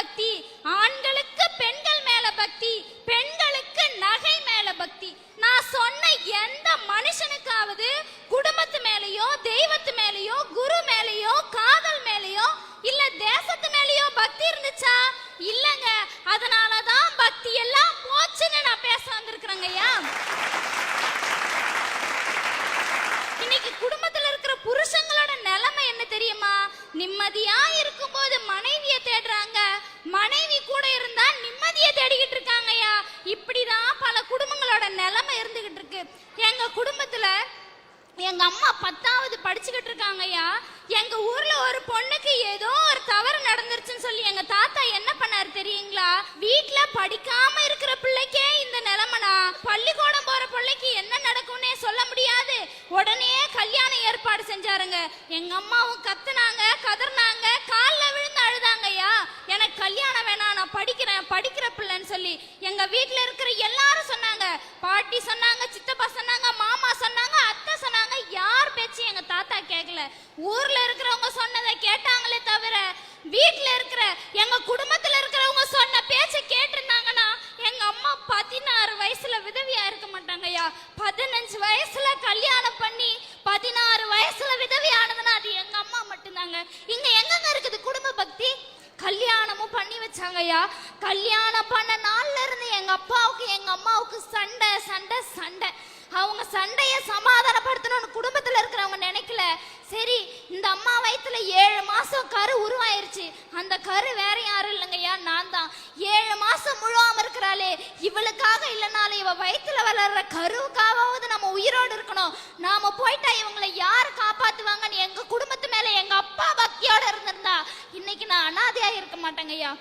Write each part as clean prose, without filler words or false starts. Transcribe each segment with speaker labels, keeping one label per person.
Speaker 1: பக்தி, ஆண்களுக்கு பெண்கள் மேல பக்தி, பெண்களுக்கு நகை மேல பக்தி. நான் சொன்ன எந்த மனுஷனுக்காவது குடும்பத்து மேலயோ, தெய்வத்து மேலயோ, குரு மேலயோ, காதல் மேலயோ, இல்ல தேசத்து மேலயோ பக்தி இருந்துச்சா? இல்லங்க. அதனாலதான் பக்தி எல்லாம் போச்சுன்னு நான் பேச வந்திருக்கிறேங்க. ஐயா, இன்னைக்கு குடும்பத்துல இருக்கிற புருஷங்களோட நிலைமை என்ன தெரியுமா? நிம்மதியா இருக்கும்போது மனைவியை தேடுறாங்க, மனைவி கூட இருந்தா நிம்மதியை தேடிக்கிட்டு இருக்காங்கய்யா. இப்படிதான் பல குடும்பங்களோட நிலைமை இருந்துகிட்டு இருக்கு. எங்க குடும்பத்துல எங்க அம்மா 10வது படிச்சுக்கிட்டு இருக்காங்கய்யா. எங்க ஊர்ல ஒரு பொண்ணுக்கு ஏதோ ஒரு தவறு நடந்துருச்சுன்னு சொல்லி எங்க தாத்தா என்ன பண்ணாரு தெரியுங்களா? வீட்டுல படிக்காம இருக்கிற பிள்ளைக்கே இந்த நிலைமைனா பள்ளிக்கூடம் போற பிள்ளைக்கு என்ன நடக்கும்னே சொல்ல முடியாது. உடனே கல்யாண ஏற்பாடு செஞ்சாருங்க. எங்க அம்மாவும் கத்துனாங்க, கதர்னாங்க, காலில் விழுந்து அழுதாங்கய்யா. எனக்கு கல்யாணம் வேணாம், நான் படிக்கிற பிள்ளைன்னு சொல்லி எங்க வீட்டுல இருக்கிற எல்லாரும் சொன்னாங்க. பாட்டி சொன்னாங்க, சித்தப்பா சொன்னாங்க, மாமா சொன்னாங்க, அத்தை சொன்னாங்க. யார் பேச்சு எங்க தாத்தா கேட்கல. ஊர்ல இருக்கிறவங்க சொன்னதை கேட்டாங்களே தவிர வீட்டுல இருக்கிற எங்க குடும்பத்துல இருக்கிறவங்க சொன்ன பேச்ச கேட்டிருந்தாங்கன்னா எங்க அம்மா 16 வயசுல விதவியா இருக்க மாட்டாங்கய்யா. 15 வயசுல கல்யாணம் பண்ணி 16 வயசுல விதவியானதுன்னா அது எங்க அம்மா மட்டும்தாங்க. இங்க எங்கங்க இருக்குது குடும்ப பக்தி? கல்யாணமும் பண்ணி வச்சாங்கய்யா. கல்யாணம் பண்ண நாள்ல இருந்து எங்க அப்பாவுக்கு எங்க அம்மாவுக்கு சண்டை சண்டை சண்டை. அவங்க சண்டைய சமாதானப்படுத்தணும்னு குடும்பத்துல இருக்கிறவங்க நினைக்கல. சரி, இந்த அம்மா வயித்துல 7 மாசம் கரு உருவாயிருச்சு. அந்த கரு வேற யாரும் இல்லைங்கய்யா, நான் தான். 7 மாசம் முழுவாம இருக்கிறாளே, இவளுக்காக இல்லைனாலும் இவ வயித்துல வளர்ற கருவுக்காவது நம்ம உயிரோடு இருக்கணும். நாம போயிட்டா இவங்களை யாரு காப்பாத்துவாங்கன்னு எங்க குடும்பத்து மேல எங்க அப்பா பக்தியோட இருந்திருந்தா இன்னைக்கு நான் அனாதையா இருக்க மாட்டேங்கய்யா.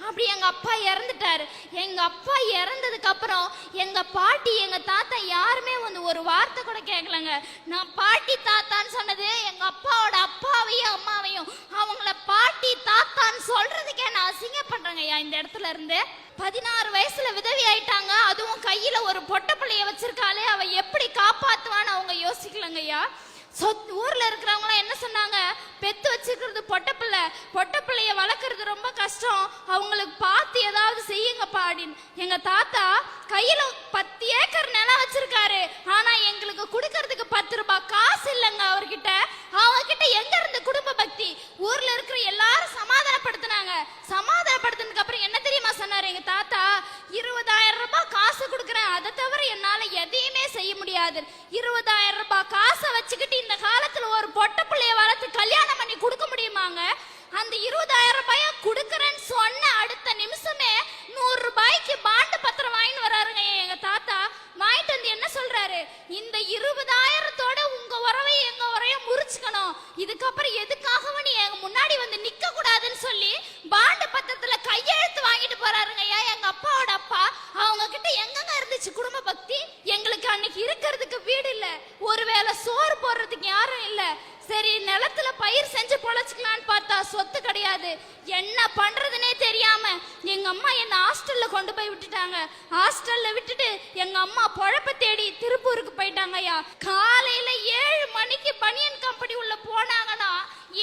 Speaker 1: அப்படி எங்க அப்பா இறந்துட்டாரு. எங்க அப்பா இறந்ததுக்கு அப்புறம் எங்க பாட்டி எங்க தாத்தா யாருமே வந்து ஒரு வார்த்தை கூட கேட்கலங்க. நான் பாட்டி தாத்தான்னு சொன்னது எங்க அப்பாவோட அப்பாவையும் அம்மாவையும். அவங்கள பாட்டி தாத்தான்னு சொல்றதுக்கே நான் அசிங்க பண்றேங்கய்யா. இந்த இடத்துல இருந்து 16 வயசுல விதவி ஆயிட்டாங்க. அதுவும் கையில ஒரு பொட்ட பிள்ளைய வச்சிருக்காளே, அவ எப்படி காப்பாத்துவான்னு அவங்க யோசிக்கலங்கய்யா. ஊர்ல இருக்கிறவங்க என்ன சொன்னாங்க? பெத்து வச்சிருக்கிறது பொட்ட பிள்ளைய வளர்க்கறது ரொம்ப கஷ்டம், அவங்களுக்கு பார்த்து ஏதாவது செய்யுங்கப்பா அப்படின்னு. எங்க தாத்தா கையில 10 ஏக்கர் நிலம் வச்சிருக்காரு. ஆனா எங்களுக்கு குடுக்கறதுக்கு 10 ரூபாய் காசு இல்லைங்க அவர்கிட்ட. அவங்ககிட்ட எங்க இருந்து குடும்ப பக்தி? ஊர்ல இருக்கிற எல்லாரும் சமாதானப்படுத்தினாங்க. சமாதானப்படுத்தினதுக்கு அப்புறம் என்ன தெரியுமா சொன்னாரு எங்க தாத்தா? 20,000 ரூபாய் காசு கொடுக்குறேன், அதை தவிர என்னால எதையுமே செய்ய முடியாது. 20,000 ரூபாய் காசை வச்சுக்கிட்டு இந்த காலத்துல ஒரு பொட்ட பிள்ளைய வளர்த்து கல்யாணம் பண்ணி கொடுக்க முடியுமாங்க? அந்த 20,000 ரூபாய கொடுக்கறேன்னு சொன்ன அடுத்த நிமிஷமே 100 ரூபாய்க்கு பாண்டு பத்திரம் வாங்கிட்டு வராருங்க எங்க தாத்தா. வாங்கிட்டு வந்து என்ன சொல்றாரு? இந்த 20,000தோட உங்க உறவையும் எங்க உரையும் முறிச்சுக்கணும், இதுக்கப்புறம் எதுக்காகவும் நீ எங்க முன்னாடி வந்து நிக்க கூடாதுன்னு சொல்லி பாண்டு பத்திரத்துல கையெழுத்து வாங்கிட்டு போறாருங்க எங்க அப்பாவோட அப்பா. அவங்க கிட்ட எங்கங்க இருந்துச்சு குடும்ப பக்தி? எங்களுக்கு அன்னைக்கு இருக்கிறதுக்கு வீடு இல்ல, ஒருவேளை சோறு போடுறதுக்கு யாரும் இல்ல. சரி, நிலத்துல பயிர் செஞ்சு பொழைச்சுக்கலான்னு பார்த்தா சொத்து கிடையாது. என்ன பண்றதுன்னே தெரியாம எங்க அம்மா என்ன ஹாஸ்டல்ல கொண்டு போய் விட்டுட்டாங்க. ஹாஸ்டல்ல விட்டுட்டு எங்க அம்மா பொழப்ப தேடி திருப்பூருக்கு போயிட்டாங்கய்யா. காலையில 7 மணிக்கு பனியன் கம்பெனி உள்ள போனாங்கன்னா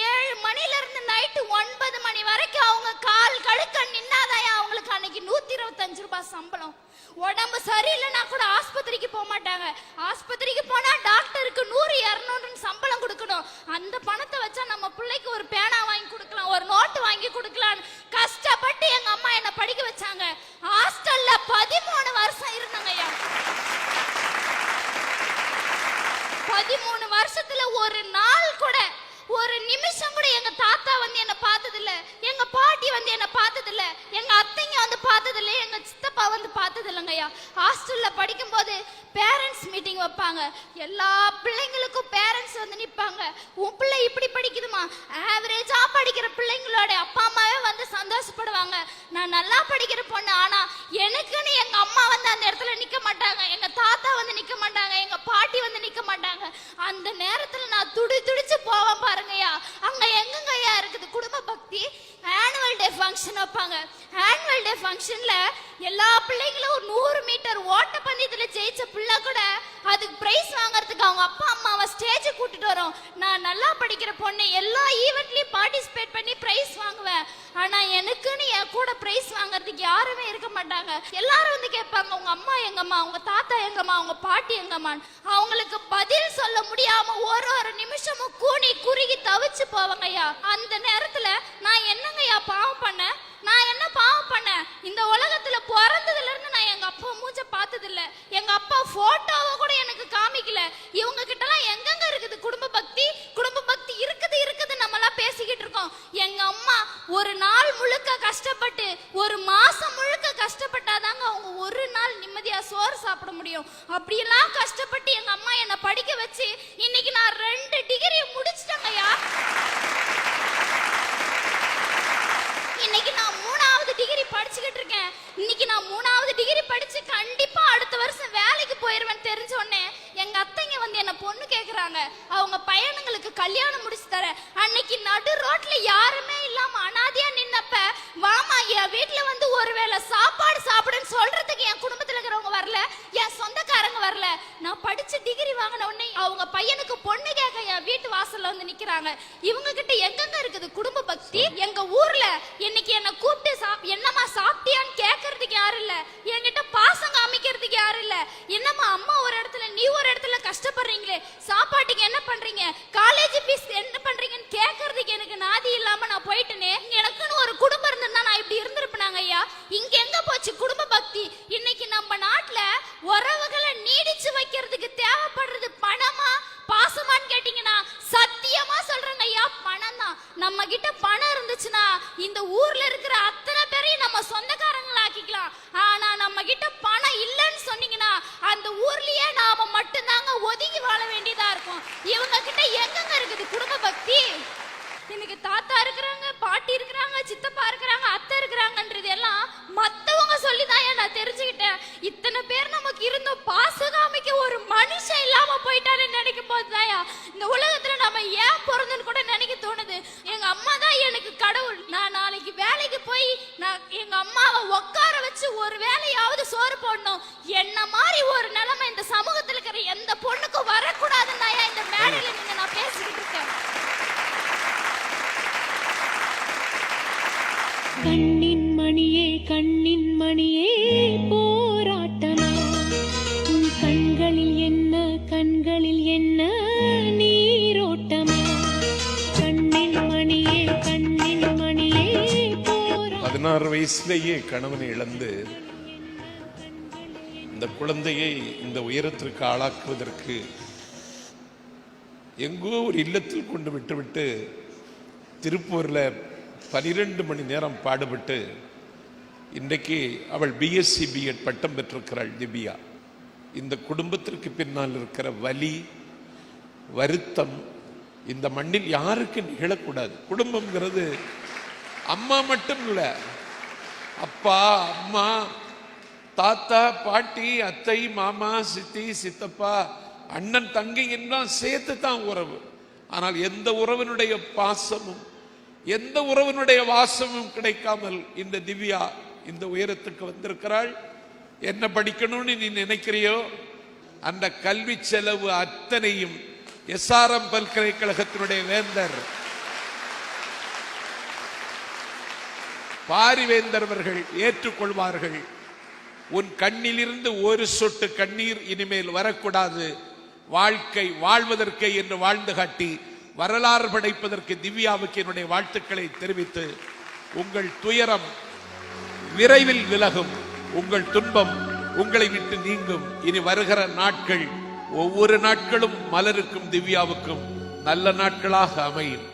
Speaker 1: 7 மணில இருந்து நைட்டு 9 மணி வரைக்கும் அவங்க கால் கடுக்க நின்னாதாயா அவங்களுக்கு அன்னைக்கு 125 ரூபாய் சம்பளம். உடம்பு சரியில்லைன்னா கூட ஆஸ்பத்திரிக்கு போக மாட்டாங்க. ஆஸ்பத்திரிக்கு போனா டாக்டருக்கு 100-200 சம்பளம் கொடுக்கணும். அந்த பணத்தை வச்சா நம்ம பிள்ளைக்கு ஒரு பேனா வாங்கி கொடுக்கலாம், ஒரு நோட்டு வாங்கி கொடுக்கலாம். கஷ்டப்பட்டு எங்க அம்மா என்ன படிக்க வச்சாங்க. ஹாஸ்டல்ல 13 வருஷம் இருந்தாங்கய்யா. 13 வருஷத்துல ஒரு நாள் கூட, ஒரு நிமிஷம் கூட எங்க தாத்தா வந்து என்ன பார்த்தது இல்ல, எங்க பாட்டி வந்து என்ன பார்த்தது இல்ல, எங்க அத்தைங்க வந்து பார்த்தது இல்ல, எங்க சித்தப்பா வந்து பார்த்தது இல்லைங்கய்யா. ஹாஸ்டல்ல படிக்கும் போது பேரண்ட்ஸ் மீட்டிங் வைப்பாங்க. எல்லா பிள்ளைங்களுக்கும் பேரண்ட்ஸ் வந்து நிற்பாங்க. உன் பிள்ளை இப்படி படிக்குதுமா, ஆவரேஜா படிக்கிற பிள்ளைங்களோட அப்பா அம்மாவே வந்து சந்தோஷப்படுவாங்க. நான் நல்லா படிக்கிற பொண்ணு, ஆனா எனக்குன்னு எங்க அம்மா வந்து அந்த இடத்துல நிக்க மாட்டாங்க, எங்க தாத்தா வந்து நிக்க மாட்டாங்க, எங்க பாட்டி வந்து நிக்க மாட்டாங்க. அந்த நேரத்துல நான் துடிச்சு போவேன் பாருங்கய்யா. அங்க எங்கங்கய்யா இருக்குது குடும்ப பக்தி? ஆனுவல் டே ஃபங்க்ஷன் வைப்பாங்க. ஆனுவல் டே ஃபங்க்ஷன்ல எல்லா பிள்ளைங்களும் 100 மீட்டர் ஓட்ட பந்தயத்துல ஜெயிச்ச பிள்ளை கூட அதுக்கு பிரைஸ் வாங்குறதுக்கு அவங்க அப்பா அம்மாவை ஸ்டேஜ் கூட்டிட்டு வரோம். நான் நல்லா படிக்கிற பொண்ணு, எல்லா ஈவென்ட்லயும் பார்ட்டிசிபேட் பண்ணி பிரைஸ் வாங்குவேன். ஆனா எனக்குன்னு என் கூட பிரைஸ் வாங்குறதுக்கு யாருமே இருக்க மாட்டாங்க. எல்லாரும் வந்து கேட்பாங்க, உங்க அம்மா எங்கம்மா, உங்க தாத்தா எங்கம்மா, உங்க பாட்டி எங்கம்மா. அவங்களுக்கு பதில் சொல்ல முடியாம ஒரு நிமிஷமும் கூனி குறுகி தவிச்சு போவாங்க ஐயா. அந்த நேரத்துல நான் என்னங்கய்யா பாவம் பண்ணேன்? நான் என்ன பாவம் பண்ணேன்? இந்த உலகத்துல பிறந்ததுல இருந்து நான் எங்க அப்பா மூஞ்ச பார்த்தது இல்ல. எங்க அப்பா போட்டோவை கூட எனக்கு காமிக்கல. இவங்க கிட்ட எல்லாம் எங்கெங்க இருக்குது குடும்ப பக்தி? குடும்ப பக்தி இருக்குது நம்ம எல்லாம் பேசிக்கிட்டு இருக்கோம். எங்க அம்மா ஒரு நாள் முழுக்க கஷ்டப்பட்டு, ஒரு மாசம் முழுக்க கஷ்டப்பட்டாதாங்க அவங்க ஒரு நாள் நிம்மதியா சோறு சாப்பிட முடியும். அப்படியெல்லாம் கஷ்டப்பட்டு எங்க அம்மா என்ன படிக்க வச்சு இன்னைக்கு நான் 2 டிகிரி முடிச்சிட்டேங்கய்யா. இன்னைக்கு நான் 3வது டிகிரி படிச்சுக்கிட்டு இருக்கேன். இன்னைக்கு நான் 3வது டிகிரி படிச்சு கண்டிப்பா அடுத்த வருஷம் வேலைக்கு போயிருவேன் தெரிஞ்ச உடனே எங்க அத்தைங்க வந்து என்ன பொண்ணு கேக்குறாங்க. அவங்க பையனுங்களுக்கு கல்யாணம் முடிச்சு தர. அன்னைக்கு நடு ரோட்ல யாருமே இல்லாம அனாதையா நின்னப்ப, வாமா என் வீட்டுல வந்து ஒருவேளை சாப்பாடு சாப்பிடுன்னு சொல்றதுக்கு என் குடும்பத்துல இருக்கிறவங்க வரல, என் சொந்தக்காரங்க வரல. நான் படிச்சு டிகிரி வாங்கின உடனே அவங்க பையனுக்கு பொண்ணு கேட்க என் வீட்டு வாசல்ல வந்து நிக்கிறாங்க. இவங்க கிட்ட எங்கெங்க இருக்குது குடும்ப பக்தி? எங்க ஊர்ல இன்னைக்கு என்ன கூப்பிட்டு என்னம்மா சாப்பிட்டியான்னு கேட்கறதுக்கு யாரும் இல்ல. என்கிட்ட பாசம் காமிக்கிறதுக்கு யாரும் இல்ல. என்னம்மா அம்மா ஒரு இடத்துல நீ ஒரு இடத்துல கஷ்டப்படுறீங்களே, சாப்பாட்டுக்கு என்ன பண்றீங்க, காலேஜ் ஃபீஸ் என்ன பண்றீங்கன்னு கேட்கறதுக்கு எனக்கு நாதி இல்லாம நான் போயிட்டேனே. எனக்குன்னு ஒரு குடும்பம் இருந்தா நான் இப்படி இருந்திருப்பேனாங்க ஐயா. இங்க எங்க போச்சு குடும்ப பக்தி? இன்னைக்கு நம்ம நாட்டுல உறவுகளை நீடிச்சு வைக்கிறதுக்கு தேவைப்படுறது பணமா பாசமான்னு கேட்டீங்கன்னா சத்தியமா சொல்றேங்க ஐயா, பணம் தான். நம்ம கிட்ட பணம் இருந்துச்சுன்னா இந்த ஊர்ல இருக்கிற அத்தனை பேரையும் நம்ம சொந்தக்காரங்களா ஆக்கிக்கலாம். ஆனா நம்ம கிட்ட பணம் இல்லைன்னு சொன்னீங்கன்னா அந்த ஊர்லயே நாம மட்டும்தாங்க ஒதுங்கி வாழ வேண்டியதா இருக்கும். இவங்க கிட்ட எங்கெங்க இருக்குது குடும்ப பக்தி? எனக்கு தாத்தா இருக்கிறாங்க, பாட்டி இருக்கிறாங்க, சித்தப்பா இருக்கிறாங்க, அத்தை இருக்கிறாங்கன்றது எல்லாம் மத்தவங்க சொல்லிதான் நான் தெரிஞ்சுக்கிட்டேன். இத்தனை பேர் நமக்கு இருந்தோம், பாசகாமிக்க ஒரு மனுஷன் இல்லாம போயிட்டாரு நினைக்கும் போதுதாயா இந்த உலகத்துல நம்ம ஏன் பிறந்தன்னு கூட நினைக்க தோணுது. எங்க அம்மா தான் எனக்கு கடவுள். நான் நாளைக்கு வேலைக்கு போய் நான் எங்க அம்மாவை உட்கார வச்சு ஒரு வேலையாவது சோறு போடணும். என்ன மாதிரி ஒரு நிலைமை இந்த சமூகத்துல இருக்கிற எந்த பொண்ணுக்கும் வரக்கூடாதுன்னு இந்த மேடையில நீங்க நான் பேசிக்கிட்டு இருக்கேன்.
Speaker 2: கண்ணின் மணியே கண்ணின் மணியே போராட்டமா, உன் கண்களில் என்ன நீரோட்டமா, கண்ணின் மணியே போராட்டமா.
Speaker 3: 16 வயசுலேயே கணவனை இழந்து இந்த குழந்தையை இந்த உயரத்திற்கு ஆளாக்குவதற்கு எங்கோ ஒரு இல்லத்தில் கொண்டு விட்டுவிட்டு திருப்பூர்ல 12 மணி நேரம் பாடுபட்டு இன்றைக்கு அவள் பிஎஸ்சி பிஎட் பட்டம் பெற்றிருக்கிறாள் திவ்யா. இந்த குடும்பத்திற்கு பின்னால் இருக்கிற வலி வருத்தம் இந்த மண்ணில் யாருக்கு நிகழக்கூடாது. குடும்பம்ங்கிறது அம்மா மட்டும் இல்லை, அப்பா அம்மா தாத்தா பாட்டி அத்தை மாமா சித்தி சித்தப்பா அண்ணன் தங்கை எல்லாம் சேர்த்து தான் உறவு. ஆனால் எந்த உறவினுடைய பாசமும் எந்த உறவினுடைய வாசமும் கிடைக்காமல் இந்த திவ்யா இந்த உயரத்துக்கு வந்திருக்கிறாள். என்ன படிக்கணும்னு நீ நினைக்கிறியோ அந்த கல்வி செலவு அத்தனையும் எஸ்ஆர்எம் பல்கலைக்கழகத்தினுடைய வேந்தர் பாரிவேந்தர் அவர்கள் ஏற்றுக்கொள்வார்கள். உன் கண்ணிலிருந்து ஒரு சொட்டு கண்ணீர் இனிமேல் வரக்கூடாது. வாழ்க்கை வாழ்வதற்கு என்று வாழ்ந்து காட்டி வரலாறு படைப்பதற்கு திவ்யாவுக்கு என்னுடைய வாழ்த்துக்களை தெரிவித்து, உங்கள் துயரம் விரைவில் விலகும், உங்கள் துன்பம் உங்களை விட்டு நீங்கும். இனி வருகிற நாட்கள் ஒவ்வொரு நாட்களும் மலருக்கும் திவ்யாவுக்கும் நல்ல நாட்களாக அமையும்.